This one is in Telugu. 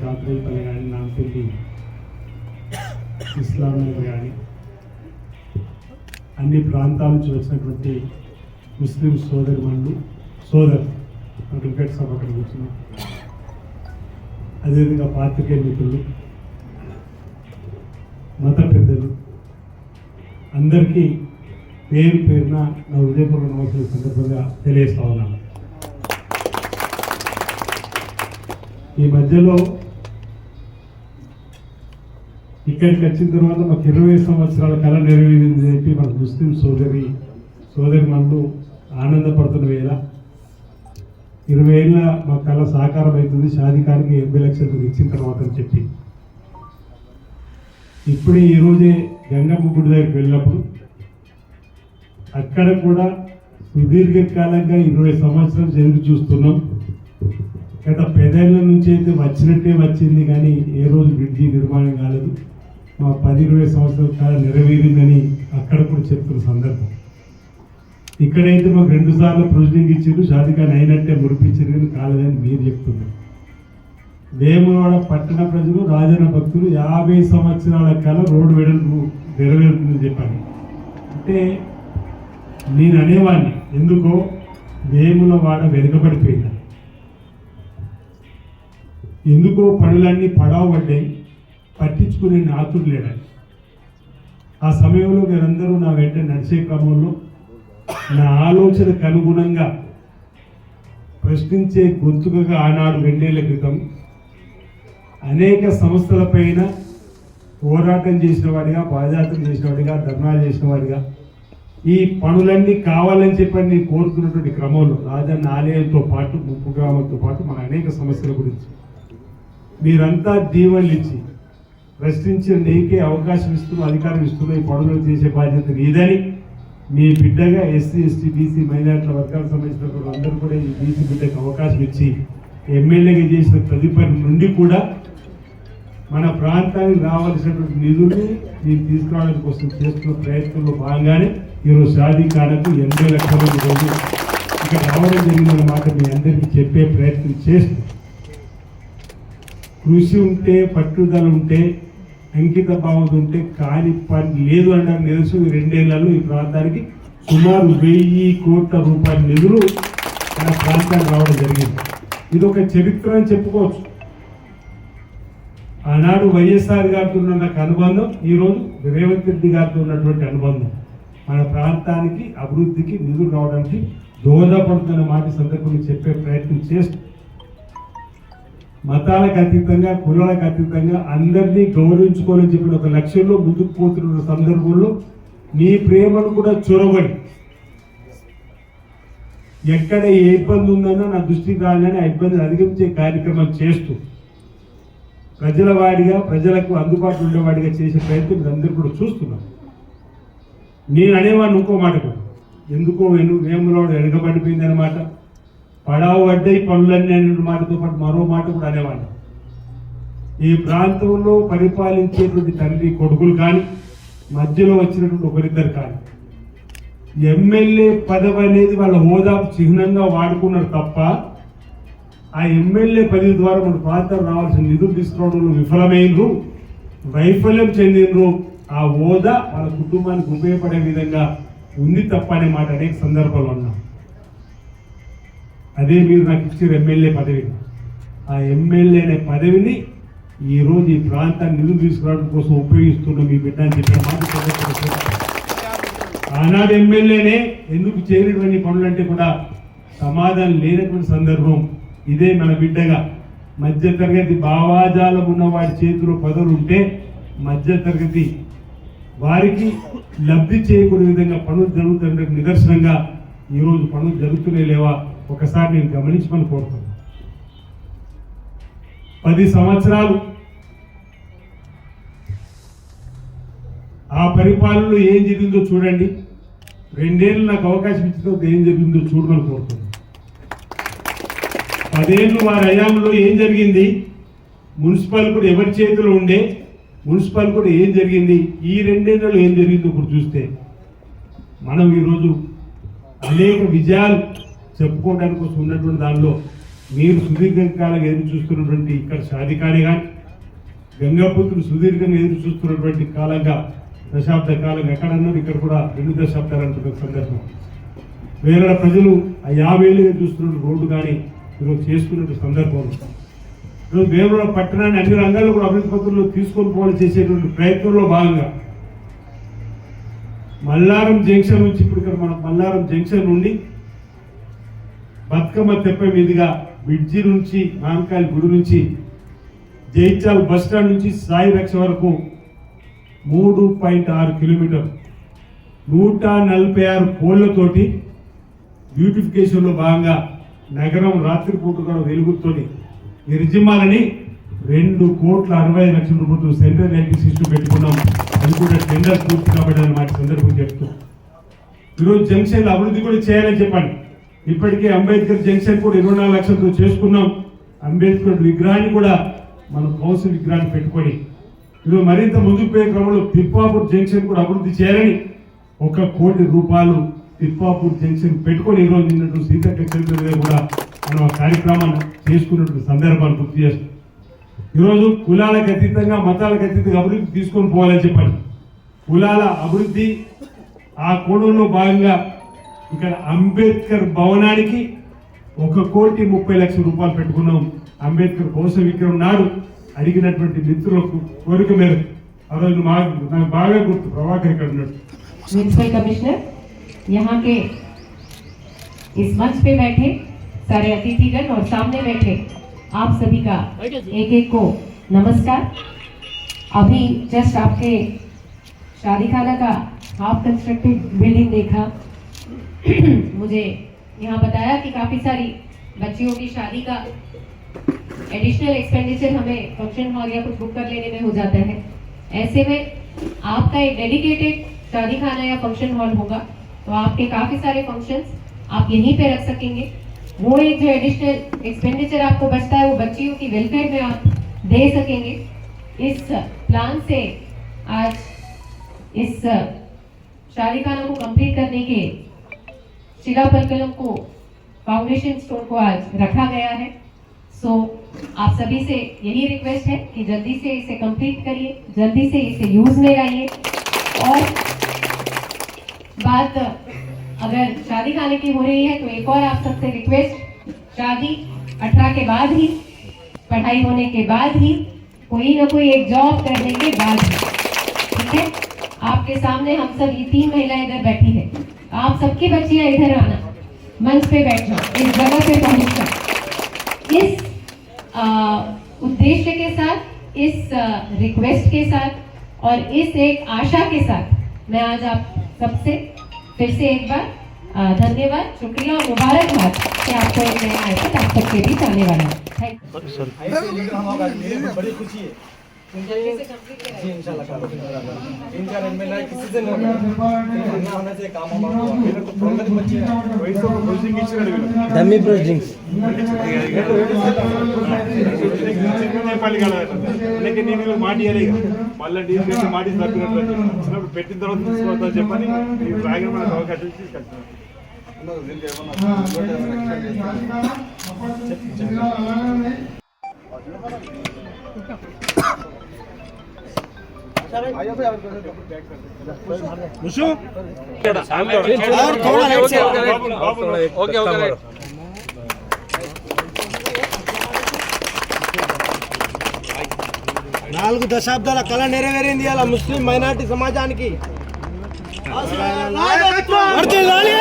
కాకరేపల్లి కానీ నాంపల్లి ఇస్లాం నగర్ కానీ అన్ని ప్రాంతాల నుంచి వచ్చినటువంటి ముస్లిం సోదరు క్రికెట్ సభ అక్కడ కూర్చున్నాం. అదేవిధంగా పాత్రికేయ మిత్రులు, మత పెద్దలు అందరికీ పేరు పేరున నా హృదయపూర్వక నమస్కారం సందర్భంగా తెలియజేస్తా ఉన్నాను. ఈ మధ్యలో ఇక్కడికి వచ్చిన తర్వాత మాకు 20 సంవత్సరాల కళ నెరవేరింది చెప్పి మన ముస్లిం సోదరిమణులు ఆనందపడుతున్న వేళ 20 ఏళ్ళ మా కళ సాకారం అవుతుంది, షాదీకానికి 80 లక్షలు ఇచ్చిన తర్వాత అని చెప్పి ఇప్పుడే ఈరోజే గంగమ్మ గుడి దగ్గరికి వెళ్ళినప్పుడు అక్కడ కూడా సుదీర్ఘకాలంగా 20 సంవత్సరాలు ఎదురు చూస్తున్నాం. గత 10 ఏళ్ళ నుంచి అయితే వచ్చినట్టే వచ్చింది, కానీ ఏ రోజు బ్రిడ్జి నిర్మాణం కాలేదు. మా 10-20 సంవత్సరాల కాలం నెరవేరిందని అక్కడ కూడా చెప్తున్న సందర్భం. ఇక్కడైతే మాకు 2 సార్లు ప్రొసీడింగ్ ఇచ్చారు, షాదీఖాన్ అయినట్టే మురిపించారు, కానీ కాలేదని మీరు చెప్తున్నారు. వేములవాడ పట్టణ ప్రజలు, రాజన్న భక్తులు 50 సంవత్సరాల కాలం రోడ్డు వెడల్పు నెరవేరుతుందని చెప్పాను. అంటే నేను అనేవాడిని, ఎందుకో వేములవాడ వెనుకబడిపోయింది, ఎందుకో పనులన్నీ పడవబడ్డాయి, పట్టించుకునే నాతుడు లేడాలి. ఆ సమయంలో మీరందరూ నా వెంట నడిచే క్రమంలో నా ఆలోచనకు అనుగుణంగా ప్రశ్నించే గొంతుకగా ఆనాడు 2 ఏళ్ల క్రితం అనేక సంస్థలపైన పోరాటం చేసిన వాడిగా, పాదయాత్ర చేసిన వాడిగా, ధర్నాలు చేసిన వాడిగా ఈ పనులన్నీ కావాలని చెప్పని నేను కోరుతున్నటువంటి క్రమంలో రాజన్న ఆలయంతో పాటు, ముప్పు గ్రామంతో పాటు మన అనేక సమస్యల గురించి మీరంతా దీవెనలు ఇచ్చి ప్రశ్నించిన నీకే అవకాశం ఇస్తున్న, అధికారం ఇస్తున్న ఈ పనులు చేసే బాధ్యత నీదని మీ బిడ్డగా ఎస్సీ, ఎస్టీ, బీసీ, మైనార్టీల వర్గాలకు సంబంధించినటువంటి అందరూ కూడా ఈ బీసీ బిడ్డకు అవకాశం ఇచ్చి ఎమ్మెల్యేగా చేసిన తదుపరి నుండి కూడా మన ప్రాంతానికి రావాల్సినటువంటి నిధుల్ని నేను తీసుకురావడానికి కోసం చేస్తున్న ప్రయత్నంలో భాగంగానే ఈరోజు షాదీఖానకు 80 లక్షల రోజు ఇక్కడ రావడం జరిగిందన్న మాట మీ అందరికీ చెప్పే ప్రయత్నం చేస్తూ, కృషి ఉంటే, పట్టుదల ఉంటే, అంకిత భావం ఉంటే కాని పని లేదు అన్నారు. తెలుసు, 2 ఏళ్లలో ఈ ప్రాంతానికి సుమారు 1000 కోట్ల రూపాయల నిధులు మన ప్రాంతానికి రావడం జరిగింది. ఇది ఒక చరిత్ర అని చెప్పుకోవచ్చు. ఆనాడు వైఎస్ఆర్ గారితో ఉన్న నాకు అనుబంధం, ఈరోజు రేవంత్ రెడ్డి గారితో ఉన్నటువంటి అనుబంధం మన ప్రాంతానికి అభివృద్ధికి నిధులు రావడానికి దోహదపడుతున్న మాట సందర్భంగా చెప్పే ప్రయత్నం చేస్తూ, మతాలకు అతీతంగా, కులాలకు అతీతంగా అందరినీ గౌరవించుకోవాలని చెప్పిన ఒక లక్ష్యంలో ముందుకు పోతున్న సందర్భంలో మీ ప్రేమను కూడా చొరబడి ఎక్కడ ఏ ఇబ్బంది ఉందన్నా నా దృష్టికి రాగానే ఆ ఇబ్బందిని అధిగమించే కార్యక్రమం చేస్తూ ప్రజల వాడిగా, ప్రజలకు అందుబాటులో ఉండేవాడిగా చేసే ప్రయత్నం మీరు అందరూ కూడా చూస్తున్నాం. నేను అనేవాడిని ఇంకో మాట కూడా, ఎందుకో వేములవాడ వెనుకబడిపోయింది అన్నమాట, పడావు పడ్డాయి పనులన్నీ అనే మాటతో పాటు మరో మాట కూడా అనేవాడిని. ఈ ప్రాంతంలో పరిపాలించేటువంటి తండ్రి కొడుకులు కానీ, మధ్యలో వచ్చినటువంటి ఒకరిద్దరు కానీ ఎమ్మెల్యే పదవి అనేది వాళ్ళ హోదాకు చిహ్నంగా వాడుకున్నారు తప్ప ఆ ఎమ్మెల్యే పదవి ద్వారా మన ప్రాంతాలు రావాల్సిన నిధులు తీసుకురావడంలో విఫలమైనరు, వైఫల్యం చెందినరు. ఆ హోదా వాళ్ళ కుటుంబానికి ఉపయోగపడే విధంగా ఉంది తప్ప అనే మాట అనేక సందర్భాలు ఉన్నాం. అదే మీరు నాకు ఇచ్చిన ఎమ్మెల్యే పదవిని, ఆ ఎమ్మెల్యే అనే పదవిని ఈరోజు ఈ ప్రాంతాన్ని నిధులు తీసుకురావడం కోసం ఉపయోగిస్తున్న మీ బిడ్డ అని చెప్పిన మాట. ఆనాడు ఎమ్మెల్యేనే ఎందుకు చేయనటువంటి పనులంటే కూడా సమాధానం లేనటువంటి సందర్భం. ఇదే మన బిడ్డగా మధ్యతరగతి భావాజాలం ఉన్న వాడి చేతిలో పదవులు ఉంటే మధ్యతరగతి వారికి లబ్ధి చేయకూడే విధంగా పనులు జరుగుతున్న నిదర్శనంగా ఈరోజు పనులు జరుగుతూనే లేవా ఒకసారి నేను గమనించమని కోరుతున్నాను. 10 సంవత్సరాలు ఆ పరిపాలనలో ఏం జరిగిందో చూడండి. 2 ఏళ్ళు నాకు అవకాశం ఇచ్చిన ఏం జరిగిందో చూడమని కోరుతున్నాను. 10 ఏళ్ళు వారి హయాంలో ఏం జరిగింది, మున్సిపల్ కూడా ఎవరి చేతిలో ఉండే, మున్సిపల్ కూడా ఏం జరిగింది, ఈ 2 ఏళ్లలో ఏం జరిగిందో ఇప్పుడు చూస్తే మనం ఈరోజు అనేక విజయాలు చెప్పుకోవడానికి ఉన్నటువంటి దానిలో మీరు సుదీర్ఘకాలంగా ఎదురు చూస్తున్నటువంటి ఇక్కడ షాదిఖాని కానీ గంగాపుత్రులు సుదీర్ఘంగా ఎదురు చూస్తున్నటువంటి కాలంగా దశాబ్ద కాలంగా ఎక్కడన్నారు, ఇక్కడ కూడా 2 దశాబ్దాలు అంటున్న సందర్భం. వేరే ప్రజలు ఆ 50 ఏళ్ళుగా చూస్తున్న రోడ్డు కానీ ఈరోజు చేసుకున్న సందర్భం. ఈరోజు వేమూరు పట్టణాన్ని అన్ని రంగాల్లో కూడా అభివృద్ధి పత్రంలో తీసుకొని పోవాలి చేసేటువంటి ప్రయత్నంలో భాగంగా మల్లారం జంక్షన్ నుంచి ఇప్పుడు ఇక్కడ మన మల్లారం జంక్షన్ నుండి బతుకమ్మ తెప్ప మీదుగా బ్రిడ్జి నుంచి నానకాయల గుడి నుంచి జైచాల్ బస్ స్టాండ్ నుంచి సాయి రక్ష వరకు 3.6 కిలోమీటర్ 146 పోళ్లతోటి బ్యూటిఫికేషన్లో భాగంగా నగరం రాత్రిపూట కూడా వెలుగుతోని నిర్జిమ్మాలని 2,65,00,000 రూపాయలు సెంట్రల్ ఎలక్ట్రిక్ సిస్టమ్ పెట్టుకున్నాం. అది కూడా టెండర్ పూర్తి కాబట్టి మాట సందర్భం చెప్తూ ఈరోజు జంక్షన్ అభివృద్ధి కూడా చేయాలని చెప్పండి. ఇప్పటికే అంబేద్కర్ జంక్షన్ కూడా 24 లక్షలతో చేసుకున్నాం. అంబేద్కర్ విగ్రహాన్ని కూడా మనం కౌన్సిల్ విగ్రహాన్ని పెట్టుకొని ఈరోజు మరింత ముందుకు పోయే క్రమంలో తిప్పాపూర్ జంక్షన్ కూడా అభివృద్ధి చేయాలని 1 కోటి రూపాయలు తిప్పాపూర్ జంక్షన్ పెట్టుకొని ఈరోజు నిన్నట్టు సీతక్క చరిత్ర మీద కూడా మనం ఆ కార్యక్రమాన్ని చేసుకున్నటువంటి సందర్భాన్ని గుర్తు చేస్తాం. ఈరోజు కులాలకు అతీతంగా మతాలకు అతీతంగా అభివృద్ధి తీసుకొని పోవాలని చెప్పండి. కులాల అభివృద్ధి ఆ కోణంలో భాగంగా ఇక్కడ అంబేద్కర్ భవనానికి 1,30,00,000 రూపాయలు పెట్టుకున్నాం. అంబేద్కర్ కౌశ విక్రమ్ నాడు అడిగినటువంటి మిత్రులకు కోరిక మేరకు ఆ రోజు నాకు బాగా గుర్తు ప్రభాకర్ ఇక్కడ ఉన్నాడు. म्यूनिसिपल कमिश्नर यहाँ के इस मंच पे बैठे सारे अतिथिगण और सामने बैठे आप सभी का एक एक को नमस्कार। अभी जस्ट आपके शादी खाना का हाफ कंस्ट्रक्टेड बिल्डिंग देखा मुझे यहाँ बताया कि काफ़ी सारी बच्चियों की शादी का एडिशनल एक्सपेंडिचर हमें फंक्शन हॉल या कुछ बुक कर लेने में हो जाता है। ऐसे में आपका एक डेडिकेटेड शादी खाना या फंक्शन हॉल होगा तो आपके काफ़ी सारे फंक्शंस आप यहीं पे रख सकेंगे। वो एक जो एडिशनल एक्सपेंडिचर आपको बचता है वो बच्चियों की वेलफेयर में आप दे सकेंगे। इस प्लान से आज इस शादी खाना को कंप्लीट करने के शिलापलकलम को फाउंडेशन स्टोन को आज रखा गया है। सो आप सभी से यही रिक्वेस्ट है कि जल्दी से इसे कंप्लीट करिए, जल्दी से इसे यूज में लाइए। और बात अगर शादी खाने की हो रही है तो एक और आप सबसे रिक्वेस्ट, शादी 18 के बाद ही, पढ़ाई होने के बाद ही, कोई ना कोई एक जॉब करने के बाद ही, ठीक है। आपके सामने हम सब ये 3 महिलाएं इधर बैठी है, आप सबकी बच्चियां इधर आना, मंच पे बैठना, इस जगह पे पहुंचना। इस उद्देश्य के साथ, इस रिक्वेस्ट के साथ और इस एक आशा के साथ मैं आज आप सबसे फिर से एक बार धन्यवाद, शुक्रिया और मुबारकबाद कि आपको एक नया आयोजन आप सबके बीच आने वाला है। Thank you. बड़ी खुशी है जी, इंशाल्लाह 3-4 एमएलए किसी से नहीं होने से काम होगा। मेरे को प्रगति बच्चे वैसे को कोचिंग इच्छा डमी प्रोजेक्ट्स नेपाली కదా అందుకే నేను మాట ఇయ్యలేగా మళ్ళీ డీల్ చేసి మాట తప్పినట్టు చిన్నప్పుడు పెట్టిన తర్వాత తీసుకోవద్దని చెప్పని ఈ రాగం మనకు అవకాశం ఇచ్చి కట్టాను. ఓకే ఓకే 4 దశాబ్దాల కళ నెరవేరింది ఇలా ముస్లిం మైనారిటీ సమాజానికి. వర్ధిల్లాలి